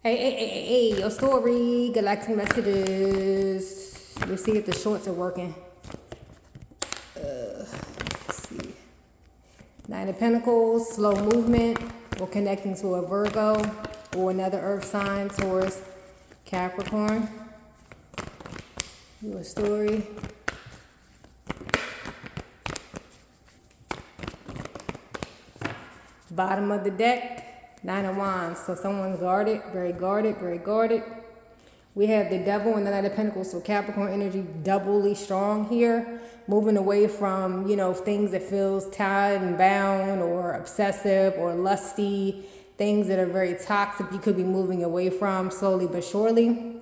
Hey, your story, galactic messages. Let's see if the shorts are working. Let's see. Nine of Pentacles, slow movement, or connecting to a Virgo, or another earth sign, Taurus, Capricorn. Your story. Bottom of the deck. Nine of Wands, so someone's guarded, very guarded, very guarded. We have the Devil and the Knight of Pentacles, so Capricorn energy doubly strong here. Moving away from, things that feels tied and bound or obsessive or lusty, things that are very toxic you could be moving away from slowly but surely.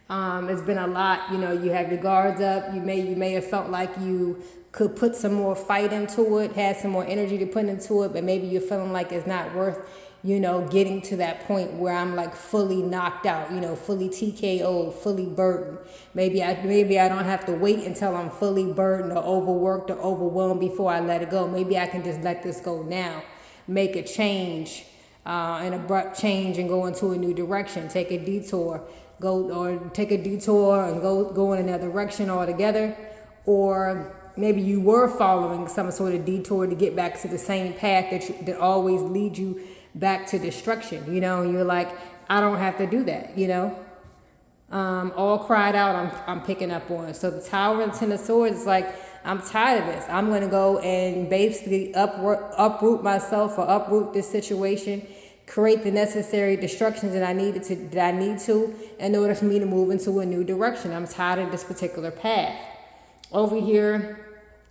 It's been a lot, you have your guards up. You may have felt like you could put some more fight into it, had some more energy to put into it, but maybe you're feeling like it's not worth, getting to that point where I'm like fully knocked out, fully TKO, fully burdened. Maybe I don't have to wait until I'm fully burdened or overworked or overwhelmed before I let it go. Maybe I can just let this go now, make a change, an abrupt change and go into a new direction, take a detour, take a detour and go in another direction altogether. Or maybe you were following some sort of detour to get back to the same path that always leads you back to destruction. You're like, I don't have to do that, all cried out, I'm picking up on. So the Tower and Ten of Swords is like, I'm tired of this. I'm going to go and basically uproot myself or uproot this situation, create the necessary destructions that I need to in order for me to move into a new direction. I'm tired of this particular path. Over here,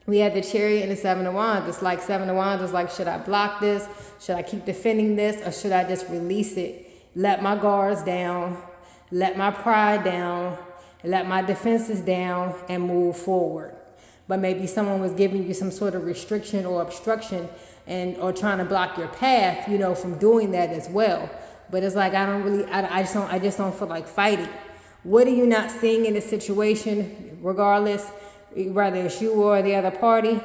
we have the Chariot and the Seven of Wands. It's like Seven of Wands is like, should I block this? Should I keep defending this? Or should I just release it? Let my guards down, let my pride down, let my defenses down and move forward. But maybe someone was giving you some sort of restriction or obstruction or trying to block your path, from doing that as well. But it's like, I just don't feel like fighting. What are you not seeing in this situation, regardless, whether it's you or the other party,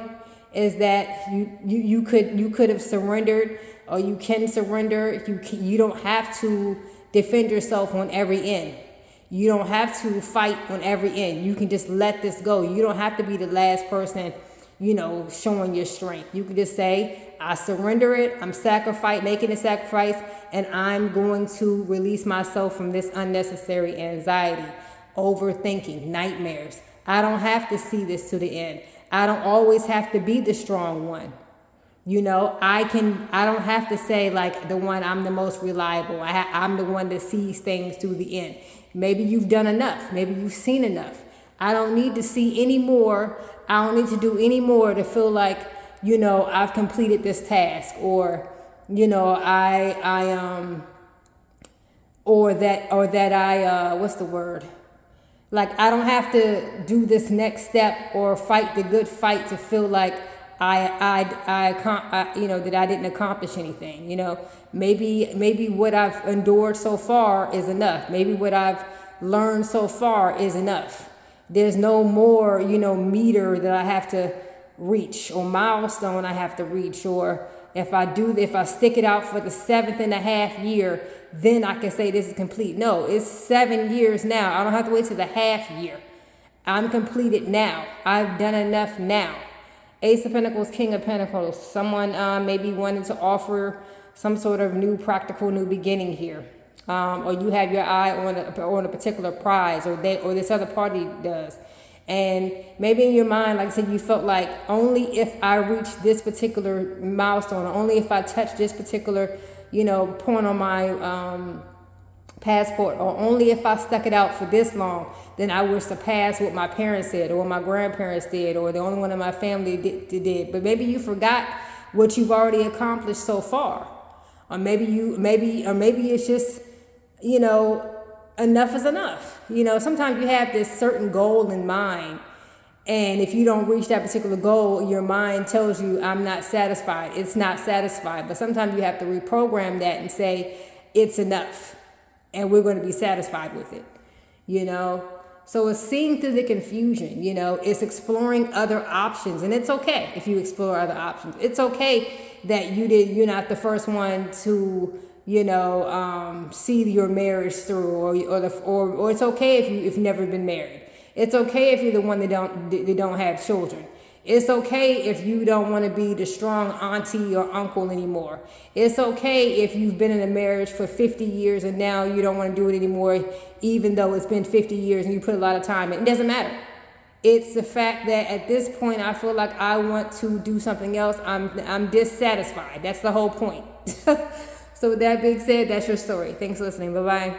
is that you could have surrendered, or you can surrender. You don't have to defend yourself on every end. You don't have to fight on every end. You can just let this go. You don't have to be the last person, showing your strength. You can just say, I surrender it. I'm making a sacrifice, and I'm going to release myself from this unnecessary anxiety, overthinking, nightmares. I don't have to see this to the end. I don't always have to be the strong one. I don't have to say like I'm the most reliable. I'm the one that sees things through the end. Maybe you've done enough. Maybe you've seen enough. I don't need to see any more. I don't need to do any more to feel like, I've completed this task, or, what's the word? Like, I don't have to do this next step or fight the good fight to feel like that I didn't accomplish anything. Maybe what I've endured so far is enough. Maybe what I've learned so far is enough. There's no more, meter that I have to reach, or milestone I have to reach, or if I stick it out for the 7.5 year, then I can say this is complete. No, it's 7 years now. I don't have to wait till the half year. I'm completed now. I've done enough now. Ace of Pentacles, King of Pentacles. Someone maybe wanted to offer some sort of new practical new beginning here. Or you have your eye on a particular prize, or this other party does. And maybe in your mind, like I said, you felt like only if I reach this particular milestone, or only if I touch this particular, point on my passport, or only if I stuck it out for this long, then I would surpass what my parents did, or what my grandparents did, or the only one in my family did. But maybe you forgot what you've already accomplished so far. Or maybe it's just, enough is enough. Sometimes you have this certain goal in mind, and if you don't reach that particular goal, your mind tells you, I'm not satisfied. It's not satisfied. But sometimes you have to reprogram that and say, it's enough, and we're going to be satisfied with it. So it's seeing through the confusion, it's exploring other options. And it's okay if you explore other options. It's okay that you're not the first one to see your marriage through, or it's okay if you've never been married. It's okay if you're the one that don't have children. It's okay if you don't want to be the strong auntie or uncle anymore. It's okay if you've been in a marriage for 50 years and now you don't want to do it anymore, even though it's been 50 years and you put a lot of time in. It doesn't matter. It's the fact that at this point, I feel like I want to do something else. I'm dissatisfied. That's the whole point. So with that being said, that's your story. Thanks for listening. Bye-bye.